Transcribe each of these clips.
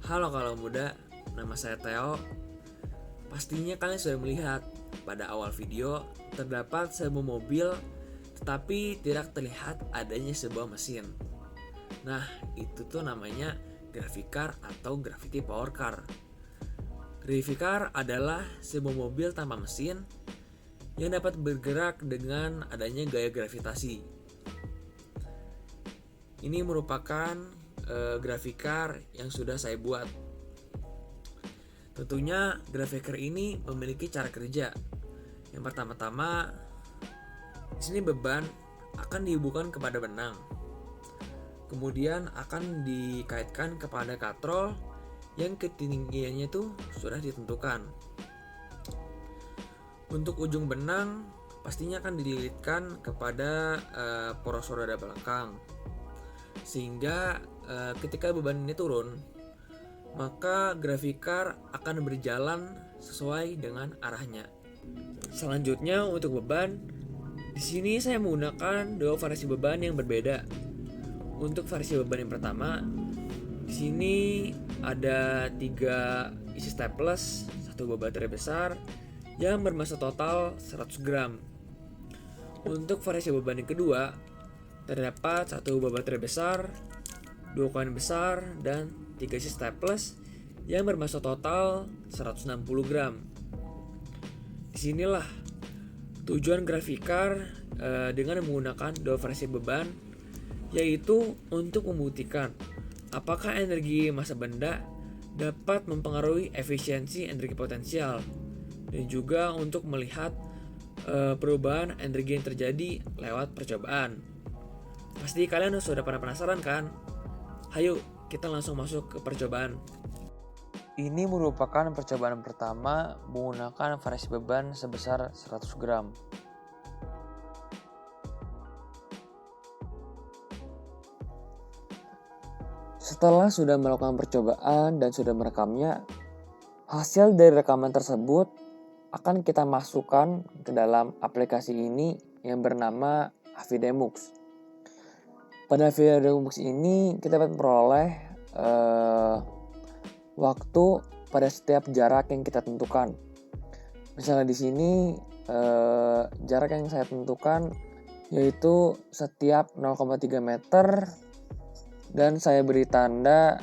Halo kalau muda, nama saya Theo. Pastinya kalian sudah melihat pada awal video terdapat sebuah mobil tetapi tidak terlihat adanya sebuah mesin. Nah, itu tuh namanya gravity car atau gravity power car. Gravity car adalah sebuah mobil tanpa mesin yang dapat bergerak dengan adanya gaya gravitasi. Ini merupakan gravity car yang sudah saya buat. Tentunya gravity car ini memiliki cara kerja. Yang pertama-tama, di sini beban akan dihubungkan kepada benang. Kemudian akan dikaitkan kepada katrol yang ketinggiannya itu sudah ditentukan. Untuk ujung benang pastinya akan dililitkan kepada poros roda belakang. Sehingga ketika beban ini turun, maka gravity car akan berjalan sesuai dengan arahnya. Selanjutnya untuk beban, di sini saya menggunakan dua variasi beban yang berbeda. Untuk variasi beban yang pertama, di sini ada 3 isi staples, satu baterai besar yang bermassa total 100 gram. Untuk variasi beban yang kedua, terdapat satu baterai besar, 2 koin besar, dan 3 isi staples yang bermassa total 160 gram. Disinilah tujuan gravity car dengan menggunakan dua variasi beban, yaitu untuk membuktikan apakah energi massa benda dapat mempengaruhi efisiensi energi potensial, dan juga untuk melihat perubahan energi yang terjadi lewat percobaan. Pasti kalian sudah pada penasaran kan? Hayo kita langsung masuk ke percobaan. Ini merupakan percobaan pertama menggunakan variasi beban sebesar 100 gram. Setelah sudah melakukan percobaan dan sudah merekamnya, hasil dari rekaman tersebut akan kita masukkan ke dalam aplikasi ini yang bernama Avidemux. Pada Avidemux ini kita dapat memperoleh waktu pada setiap jarak yang kita tentukan. Misalnya di sini jarak yang saya tentukan yaitu setiap 0,3 meter, dan saya beri tanda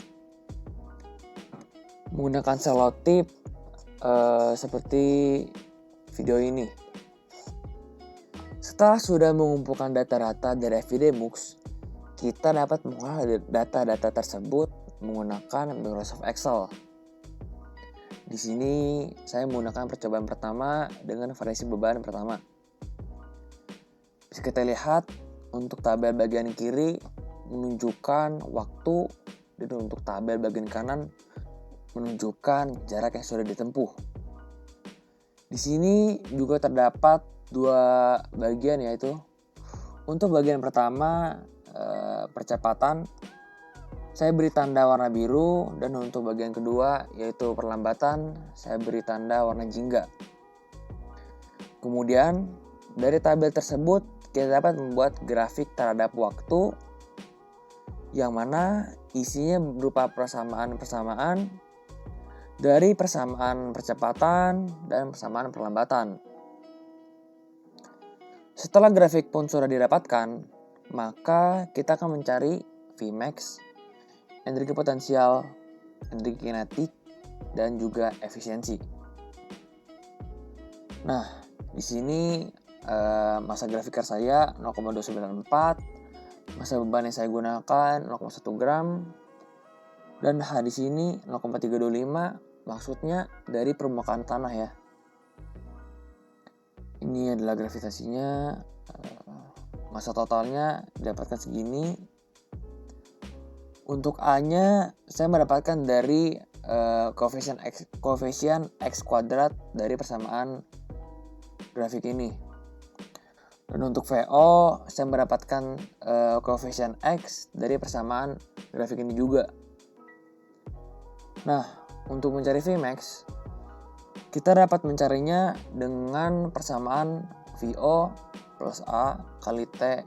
menggunakan selotip seperti video ini. Setelah sudah mengumpulkan data-data dari Avidemux, kita dapat mengolah data-data tersebut menggunakan Microsoft Excel. Di sini saya menggunakan percobaan pertama dengan variasi beban pertama. Bisa kita lihat untuk tabel bagian kiri menunjukkan waktu, dan untuk tabel bagian kanan menunjukkan jarak yang sudah ditempuh. Di sini juga terdapat dua bagian, yaitu untuk bagian pertama percepatan saya beri tanda warna biru, dan untuk bagian kedua yaitu perlambatan saya beri tanda warna jingga. Kemudian dari tabel tersebut kita dapat membuat grafik terhadap waktu yang mana isinya berupa persamaan-persamaan dari persamaan percepatan dan persamaan perlambatan. Setelah grafik pun sudah didapatkan, maka kita akan mencari Vmax, energi potensial, energi kinetik, dan juga efisiensi. Nah, di sini massa grafik car saya 0,294, massa beban yang saya gunakan 0,1 gram, dan di sini 0,325, maksudnya dari permukaan tanah ya. Ini adalah gravitasinya, massa totalnya didapatkan segini. Untuk A-nya saya mendapatkan dari koefisien X kuadrat dari persamaan grafik ini. Dan untuk VO saya mendapatkan koefisien X dari persamaan grafik ini juga. Nah, untuk mencari Vmax, kita dapat mencarinya dengan persamaan VO plus A kali T,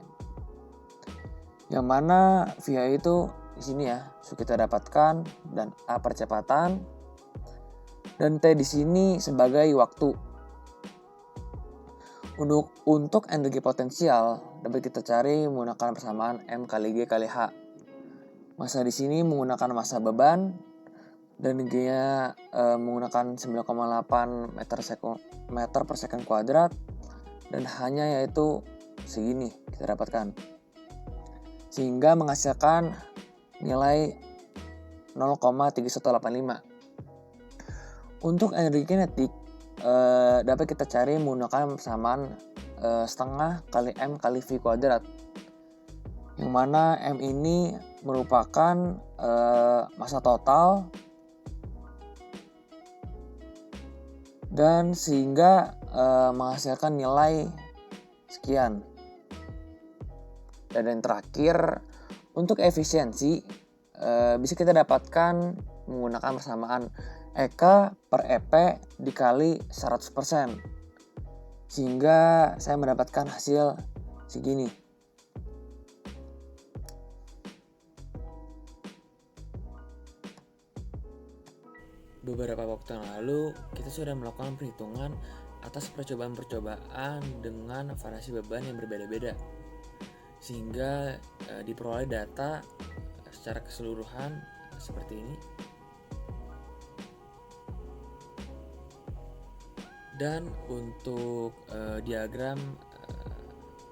yang mana VO itu di sini ya sudah kita dapatkan, dan A percepatan, dan T di sini sebagai waktu. Untuk energi potensial dapat kita cari menggunakan persamaan M kali G kali H. Massa di sini menggunakan massa beban, dan G-nya menggunakan 9,8 meter per second kuadrat, dan H-nya yaitu segini kita dapatkan. Sehingga menghasilkan nilai 0,3185. Untuk energi kinetik dapat kita cari menggunakan persamaan setengah kali M kali V kuadrat, yang mana M ini merupakan massa total, dan sehingga menghasilkan nilai sekian. Dan yang terakhir, untuk efisiensi bisa kita dapatkan menggunakan persamaan EK per EP dikali 100%, sehingga saya mendapatkan hasil segini. Beberapa waktu yang lalu kita sudah melakukan perhitungan atas percobaan-percobaan dengan variasi beban yang berbeda-beda, sehingga diperoleh data secara keseluruhan seperti ini. Dan untuk diagram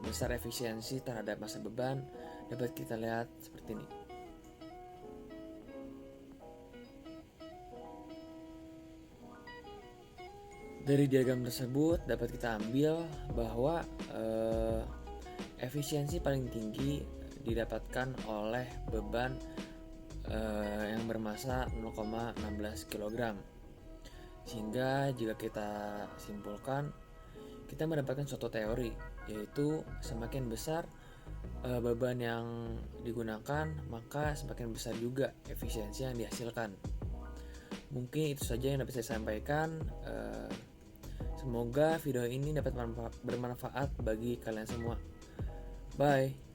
besar efisiensi terhadap massa beban dapat kita lihat seperti ini. Dari diagram tersebut dapat kita ambil bahwa efisiensi paling tinggi didapatkan oleh beban yang bermassa 0,16 kg. Sehingga jika kita simpulkan, kita mendapatkan suatu teori, yaitu semakin besar beban yang digunakan, maka semakin besar juga efisiensi yang dihasilkan. Mungkin itu saja yang dapat saya sampaikan. Semoga video ini dapat bermanfaat bagi kalian semua. Bye.